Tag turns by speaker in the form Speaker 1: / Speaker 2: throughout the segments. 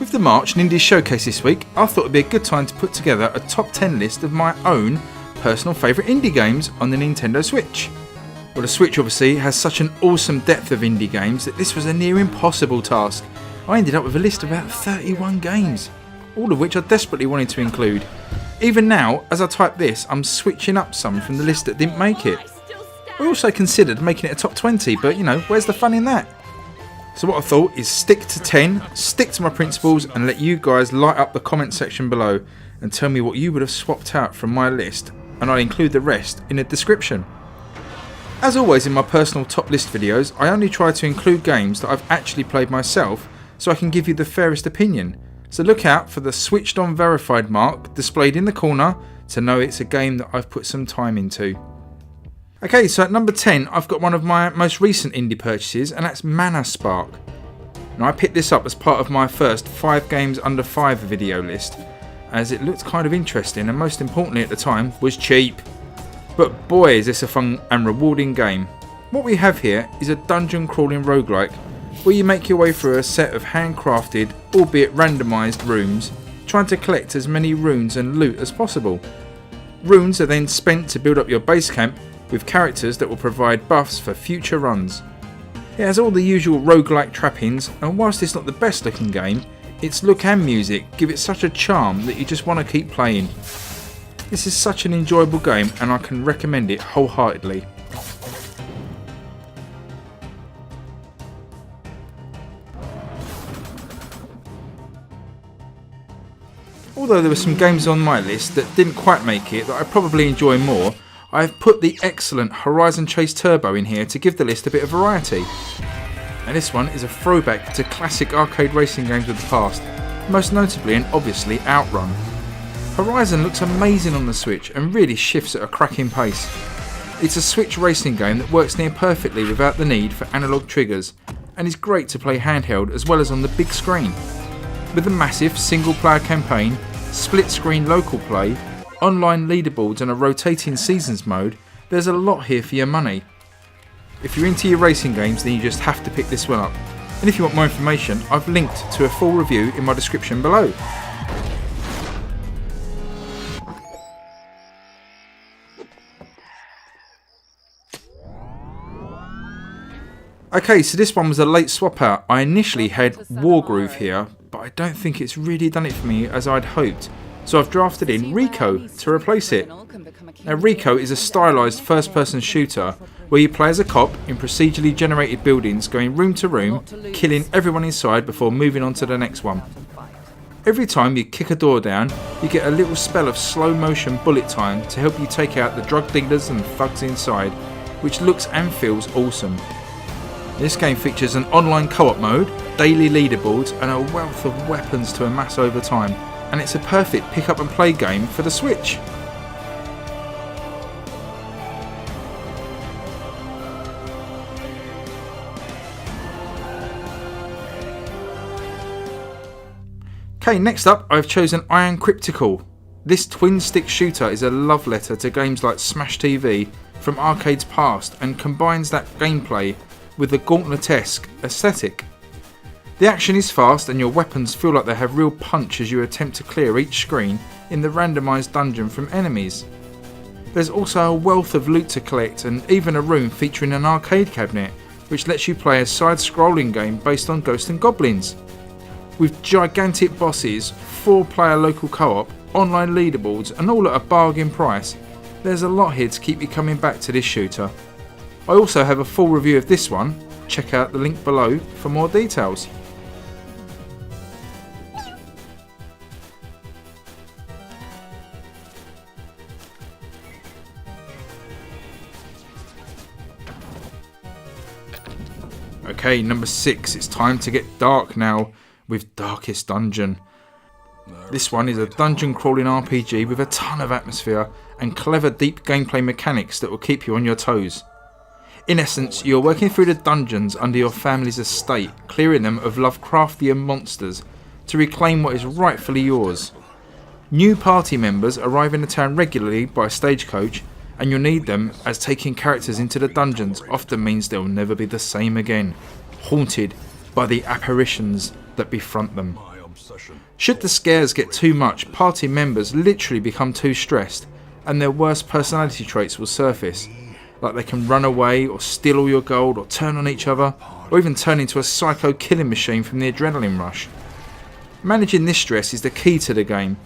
Speaker 1: With the March and Indies Showcase this week, I thought it would be a good time to put together a top 10 list of my own personal favourite indie games on the Nintendo Switch. Well, the Switch obviously has such an awesome depth of indie games that this was a near impossible task. I ended up with a list of about 31 games, all of which I desperately wanted to include. Even now, as I type this, I'm switching up some from the list that didn't make it. I also considered making it a top 20, but you know, where's the fun in that? So what I thought is stick to 10, stick to my principles, and let you guys light up the comment section below and tell me what you would have swapped out from my list, and I'll include the rest in the description. As always in my personal top list videos, I only try to include games that I've actually played myself so I can give you the fairest opinion. So look out for the switched on verified mark displayed in the corner to know it's a game that I've put some time into. Okay, so at number 10 I've got one of my most recent indie purchases, and that's Mana Spark. Now I picked this up as part of my first 5 games under 5 video list, as it looked kind of interesting and most importantly at the time was cheap. But boy is this a fun and rewarding game. What we have here is a dungeon crawling roguelike where you make your way through a set of handcrafted, albeit randomised rooms, trying to collect as many runes and loot as possible. Runes are then spent to build up your base camp with characters that will provide buffs for future runs. It has all the usual roguelike trappings, and whilst it's not the best looking game, its look and music give it such a charm that you just want to keep playing. This is such an enjoyable game and I can recommend it wholeheartedly. Although there were some games on my list that didn't quite make it that I probably enjoy more, I've put the excellent Horizon Chase Turbo in here to give the list a bit of variety. And this one is a throwback to classic arcade racing games of the past, most notably and obviously Outrun. Horizon looks amazing on the Switch and really shifts at a cracking pace. It's a Switch racing game that works near perfectly without the need for analog triggers, and is great to play handheld as well as on the big screen. With a massive single player campaign, split screen local play, online leaderboards and a rotating seasons mode, there's a lot here for your money. If you're into your racing games, then you just have to pick this one up. And if you want more information, I've linked to a full review in my description below. Okay, so this one was a late swap out. I initially had Wargroove here, but I don't think it's really done it for me as I'd hoped. So I've drafted in Rico to replace it. Now Rico is a stylised first person shooter where you play as a cop in procedurally generated buildings, going room to room, killing everyone inside before moving on to the next one. Every time you kick a door down, you get a little spell of slow motion bullet time to help you take out the drug dealers and thugs inside, which looks and feels awesome. This game features an online co-op mode, daily leaderboards and a wealth of weapons to amass over time, and it's a perfect pick up and play game for the Switch. Okay, next up I've chosen Iron Cryptical. This twin stick shooter is a love letter to games like Smash TV from arcades past and combines that gameplay with a gauntlet-esque aesthetic. The action is fast and your weapons feel like they have real punch as you attempt to clear each screen in the randomised dungeon from enemies. There's also a wealth of loot to collect and even a room featuring an arcade cabinet which lets you play a side-scrolling game based on Ghosts and Goblins. With gigantic bosses, 4-player local co-op, online leaderboards and all at a bargain price, there's a lot here to keep you coming back to this shooter. I also have a full review of this one, check out the link below for more details. Okay, number 6, it's time to get dark now with Darkest Dungeon. This one is a dungeon crawling RPG with a ton of atmosphere and clever deep gameplay mechanics that will keep you on your toes. In essence, you're working through the dungeons under your family's estate, clearing them of Lovecraftian monsters to reclaim what is rightfully yours. New party members arrive in the town regularly by stagecoach, and you'll need them as taking characters into the dungeons often means they'll never be the same again, haunted by the apparitions that befront them. Should the scares get too much, party members literally become too stressed and their worst personality traits will surface, like they can run away or steal all your gold or turn on each other or even turn into a psycho killing machine from the adrenaline rush. Managing this stress is the key to the game,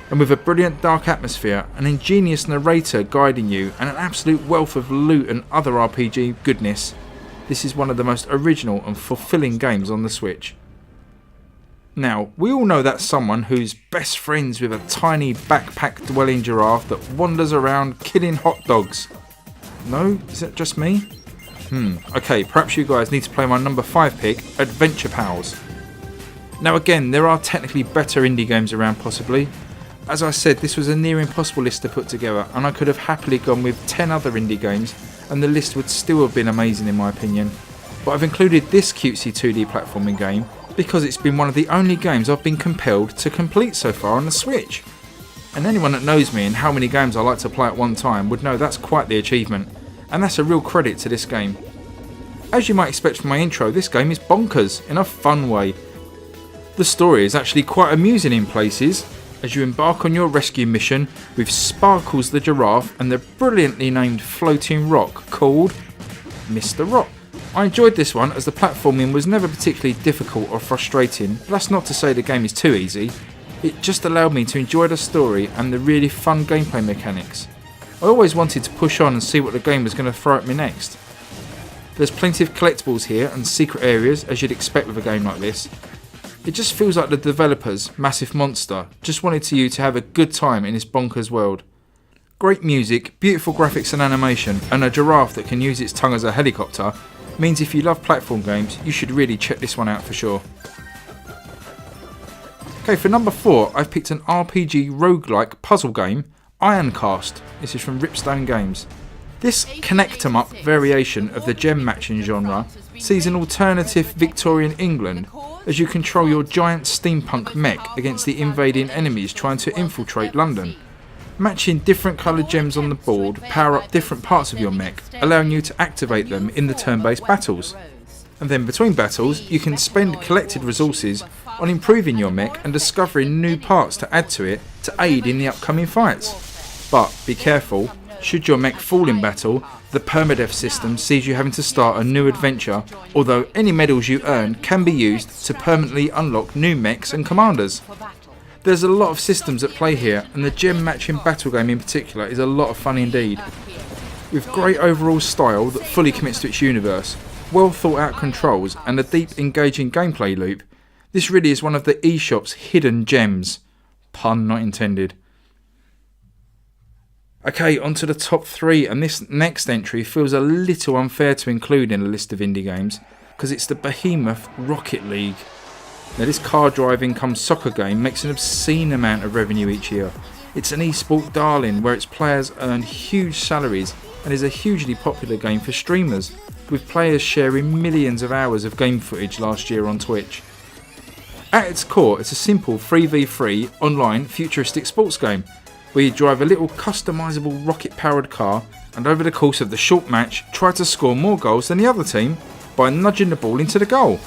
Speaker 1: and with a brilliant dark atmosphere, an ingenious narrator guiding you and an absolute wealth of loot and other RPG goodness, this is one of the most original and fulfilling games on the Switch. Now, we all know that someone who's best friends with a tiny backpack dwelling giraffe that wanders around killing hot dogs. No? Is that just me? Okay, perhaps you guys need to play my number 5 pick, Adventure Pals. Now again, there are technically better indie games around possibly. As I said, this was a near impossible list to put together, and I could have happily gone with 10 other indie games and the list would still have been amazing in my opinion. But I've included this cutesy 2D platforming game because it's been one of the only games I've been compelled to complete so far on the Switch. And anyone that knows me and how many games I like to play at one time would know that's quite the achievement, and that's a real credit to this game. As you might expect from my intro, this game is bonkers in a fun way. The story is actually quite amusing in places, as you embark on your rescue mission with Sparkles the giraffe and the brilliantly named floating rock called Mr. Rock. I enjoyed this one as the platforming was never particularly difficult or frustrating, but that's not to say the game is too easy. It just allowed me to enjoy the story and the really fun gameplay mechanics. I always wanted to push on and see what the game was going to throw at me next. There's plenty of collectibles here and secret areas as you'd expect with a game like this. It just feels like the developers, Massive Monster, just wanted you to have a good time in this bonkers world. Great music, beautiful graphics and animation, and a giraffe that can use its tongue as a helicopter means if you love platform games, you should really check this one out for sure. Okay, for number 4, I've picked an RPG roguelike puzzle game, IRONCAST. This is from Riptide Games. This connect 'em up variation of the gem matching genre sees an alternative Victorian England as you control your giant steampunk mech against the invading enemies trying to infiltrate London. Matching different coloured gems on the board power up different parts of your mech, allowing you to activate them in the turn-based battles. And then between battles, you can spend collected resources on improving your mech and discovering new parts to add to it to aid in the upcoming fights. But be careful, should your mech fall in battle, the permadeath system sees you having to start a new adventure, although any medals you earn can be used to permanently unlock new mechs and commanders. There's a lot of systems at play here, and the gem matching battle game in particular is a lot of fun indeed. With great overall style that fully commits to its universe, well thought out controls and a deep engaging gameplay loop, this really is one of the eShop's hidden gems. Pun not intended. Okay, on to the top 3, and this next entry feels a little unfair to include in a list of indie games because it's the behemoth Rocket League. Now this car driving come soccer game makes an obscene amount of revenue each year. It's an esport darling where its players earn huge salaries and is a hugely popular game for streamers, with players sharing millions of hours of game footage last year on Twitch. At its core, it's a simple 3v3 online futuristic sports game where you drive a little customisable rocket-powered car and over the course of the short match try to score more goals than the other team by nudging the ball into the goal.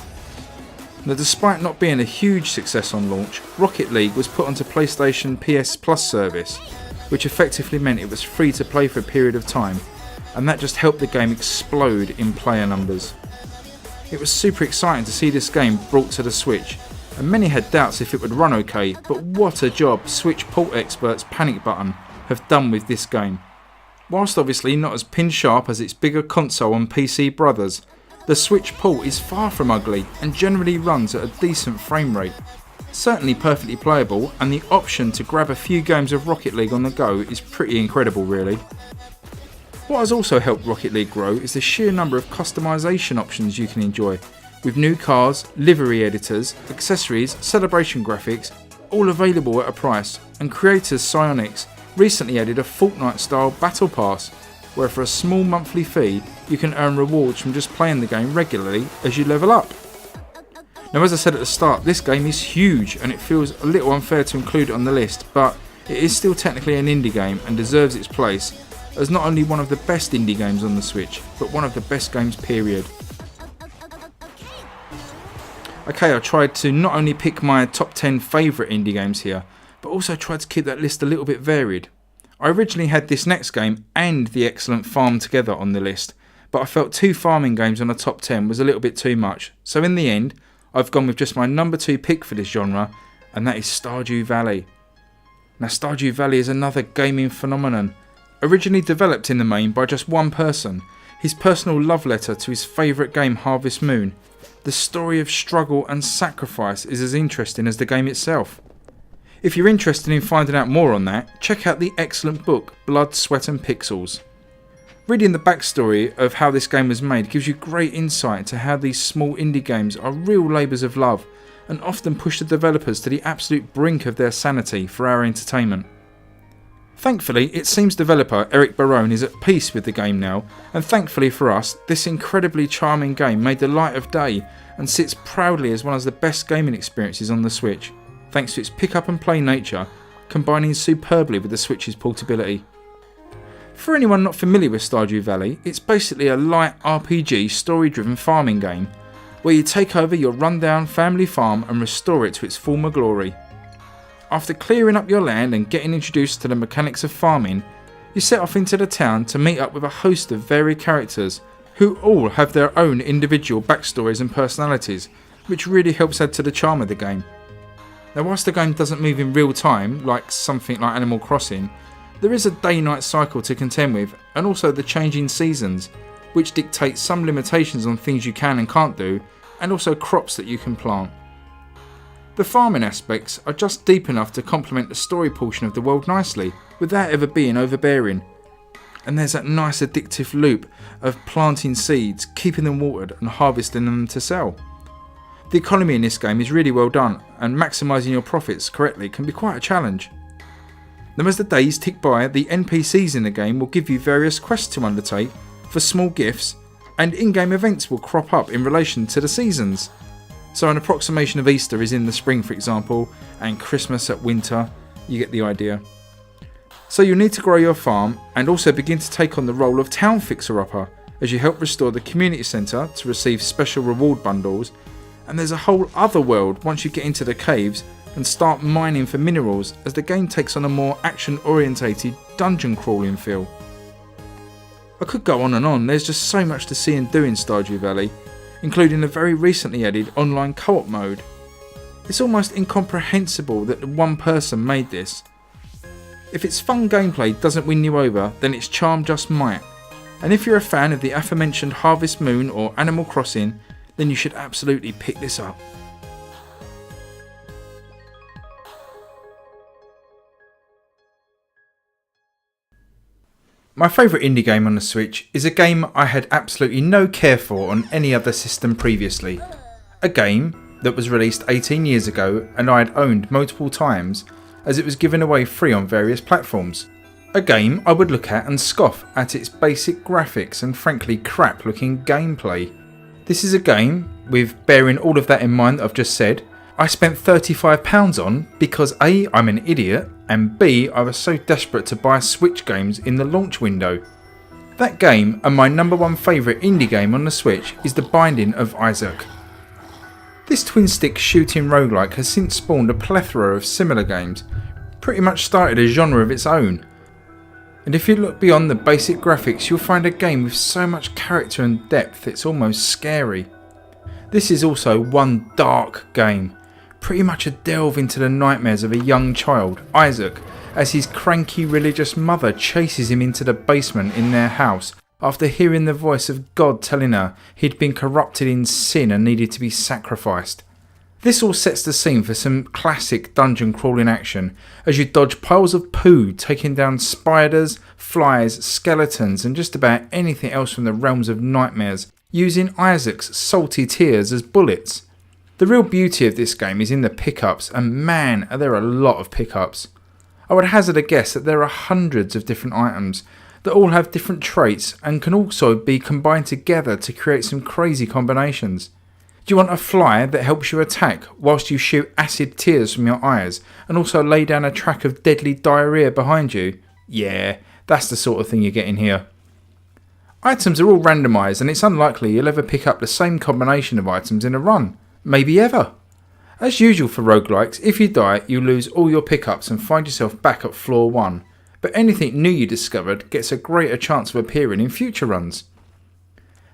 Speaker 1: Now, despite not being a huge success on launch, Rocket League was put onto PlayStation PS Plus service, which effectively meant it was free to play for a period of time, and that just helped the game explode in player numbers. It was super exciting to see this game brought to the Switch, and many had doubts if it would run okay, but what a job Switch port experts Panic Button have done with this game. Whilst obviously not as pin sharp as its bigger console and PC brothers, the Switch port is far from ugly and generally runs at a decent frame rate. Certainly perfectly playable, and the option to grab a few games of Rocket League on the go is pretty incredible really. What has also helped Rocket League grow is the sheer number of customisation options you can enjoy, with new cars, livery editors, accessories, celebration graphics, all available at a price, and creators Psyonix recently added a Fortnite style battle pass, where for a small monthly fee you can earn rewards from just playing the game regularly as you level up. Now, as I said at the start, this game is huge and it feels a little unfair to include it on the list, but it is still technically an indie game and deserves its place as not only one of the best indie games on the Switch, but one of the best games period. Okay, I tried to not only pick my top 10 favourite indie games here, but also tried to keep that list a little bit varied. I originally had this next game and the excellent Farm together on the list, but I felt 2 farming games on a top 10 was a little bit too much, so in the end I've gone with just my number 2 pick for this genre, and that is Stardew Valley. Now Stardew Valley is another gaming phenomenon, originally developed in the main by just one person, his personal love letter to his favourite game Harvest Moon. The story of struggle and sacrifice is as interesting as the game itself. If you're interested in finding out more on that, check out the excellent book Blood, Sweat and Pixels. Reading the backstory of how this game was made gives you great insight into how these small indie games are real labours of love and often push the developers to the absolute brink of their sanity for our entertainment. Thankfully, it seems developer Eric Barone is at peace with the game now, and thankfully for us, this incredibly charming game made the light of day and sits proudly as one of the best gaming experiences on the Switch, thanks to its pick up and play nature, combining superbly with the Switch's portability. For anyone not familiar with Stardew Valley, it's basically a light RPG story driven farming game, where you take over your rundown family farm and restore it to its former glory. After clearing up your land and getting introduced to the mechanics of farming, you set off into the town to meet up with a host of varied characters who all have their own individual backstories and personalities, which really helps add to the charm of the game. Now whilst the game doesn't move in real time like something like Animal Crossing, there is a day-night cycle to contend with, and also the changing seasons, which dictate some limitations on things you can and can't do, and also crops that you can plant. The farming aspects are just deep enough to complement the story portion of the world nicely, without ever being overbearing. And there's that nice addictive loop of planting seeds, keeping them watered and harvesting them to sell. The economy in this game is really well done, and maximising your profits correctly can be quite a challenge. Then as the days tick by, the NPCs in the game will give you various quests to undertake for small gifts, and in-game events will crop up in relation to the seasons. So an approximation of Easter is in the spring, for example, and Christmas at winter. You get the idea. So you'll need to grow your farm and also begin to take on the role of town fixer-upper as you help restore the community centre to receive special reward bundles, and there's a whole other world once you get into the caves and start mining for minerals as the game takes on a more action-orientated dungeon crawling feel. I could go on, there's just so much to see and do in Stardew Valley, including the very recently added online co-op mode. It's almost incomprehensible that one person made this. If its fun gameplay doesn't win you over, then its charm just might. And if you're a fan of the aforementioned Harvest Moon or Animal Crossing, then you should absolutely pick this up. My favourite indie game on the Switch is a game I had absolutely no care for on any other system previously. A game that was released 18 years ago and I had owned multiple times as it was given away free on various platforms. A game I would look at and scoff at its basic graphics and frankly crap looking gameplay. This is a game, with bearing all of that in mind that I've just said, I spent £35 on because A, I'm an idiot, and B, I was so desperate to buy Switch games in the launch window. That game, and my number one favourite indie game on the Switch, is The Binding of Isaac. This twin-stick shooting roguelike has since spawned a plethora of similar games, pretty much started a genre of its own. And if you look beyond the basic graphics, you'll find a game with so much character and depth it's almost scary. This is also one dark game, pretty much a delve into the nightmares of a young child, Isaac, as his cranky religious mother chases him into the basement in their house after hearing the voice of God telling her he'd been corrupted in sin and needed to be sacrificed. This all sets the scene for some classic dungeon crawling action as you dodge piles of poo, taking down spiders, flies, skeletons and just about anything else from the realms of nightmares, using Isaac's salty tears as bullets. The real beauty of this game is in the pickups, and man, are there a lot of pickups. I would hazard a guess that there are hundreds of different items that all have different traits and can also be combined together to create some crazy combinations. Do you want a fly that helps you attack whilst you shoot acid tears from your eyes and also lay down a track of deadly diarrhea behind you? Yeah, that's the sort of thing you get in here. Items are all randomised and it's unlikely you'll ever pick up the same combination of items in a run. maybe ever. As usual for roguelikes, if you die, you lose all your pickups and find yourself back at floor 1, but anything new you discovered gets a greater chance of appearing in future runs.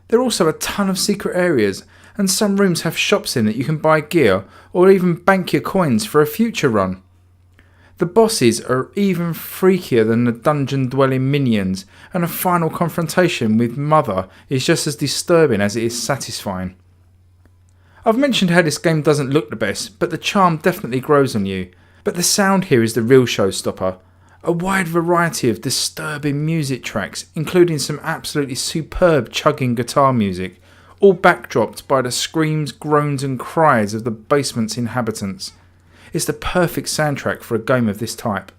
Speaker 1: There are also a ton of secret areas, and some rooms have shops in that you can buy gear or even bank your coins for a future run. The bosses are even freakier than the dungeon dwelling minions, and a final confrontation with Mother is just as disturbing as it is satisfying. I've mentioned how this game doesn't look the best, but the charm definitely grows on you. But the sound here is the real showstopper. A wide variety of disturbing music tracks, including some absolutely superb chugging guitar music, all backdropped by the screams, groans and cries of the basement's inhabitants. It's the perfect soundtrack for a game of this type.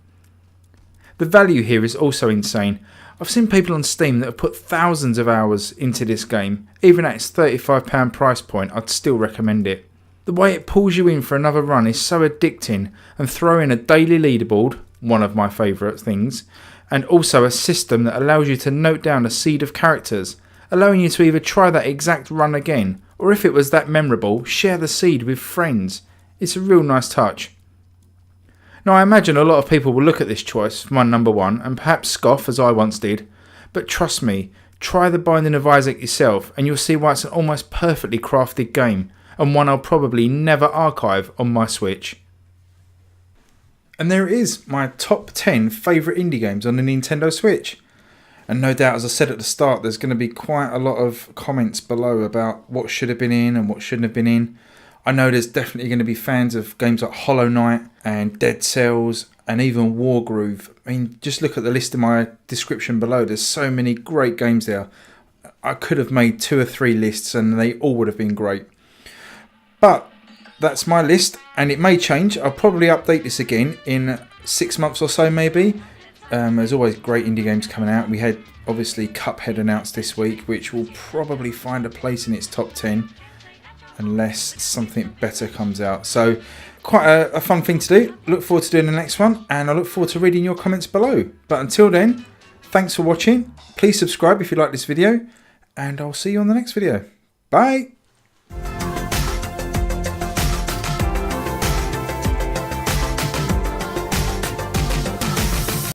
Speaker 1: The value here is also insane. I've seen people on Steam that have put thousands of hours into this game. Even at its £35 price point, I'd still recommend it. The way it pulls you in for another run is so addicting, and throw in a daily leaderboard, one of my favourite things, and also a system that allows you to note down a seed of characters, allowing you to either try that exact run again, or if it was that memorable, share the seed with friends. It's a real nice touch. Now I imagine a lot of people will look at this choice for my number 1 and perhaps scoff as I once did, but trust me, try The Binding of Isaac yourself and you'll see why it's an almost perfectly crafted game, and one I'll probably never archive on my Switch. And there it is, my top 10 favourite indie games on the Nintendo Switch. And no doubt, as I said at the start, there's going to be quite a lot of comments below about what should have been in and what shouldn't have been in. I know there's definitely going to be fans of games like Hollow Knight and Dead Cells and even Wargroove. I mean, just look at the list in my description below. There's so many great games there. I could have made 2 or 3 lists and they all would have been great. But that's my list, and it may change. I'll probably update this again in 6 months or so maybe. There's always great indie games coming out. We had obviously Cuphead announced this week, which will probably find a place in its top 10 unless something better comes out. So quite a fun thing to do. Look forward to doing the next one, and I look forward to reading your comments below. But until then, thanks for watching. Please subscribe if you like this video, and I'll see you on the next video. Bye!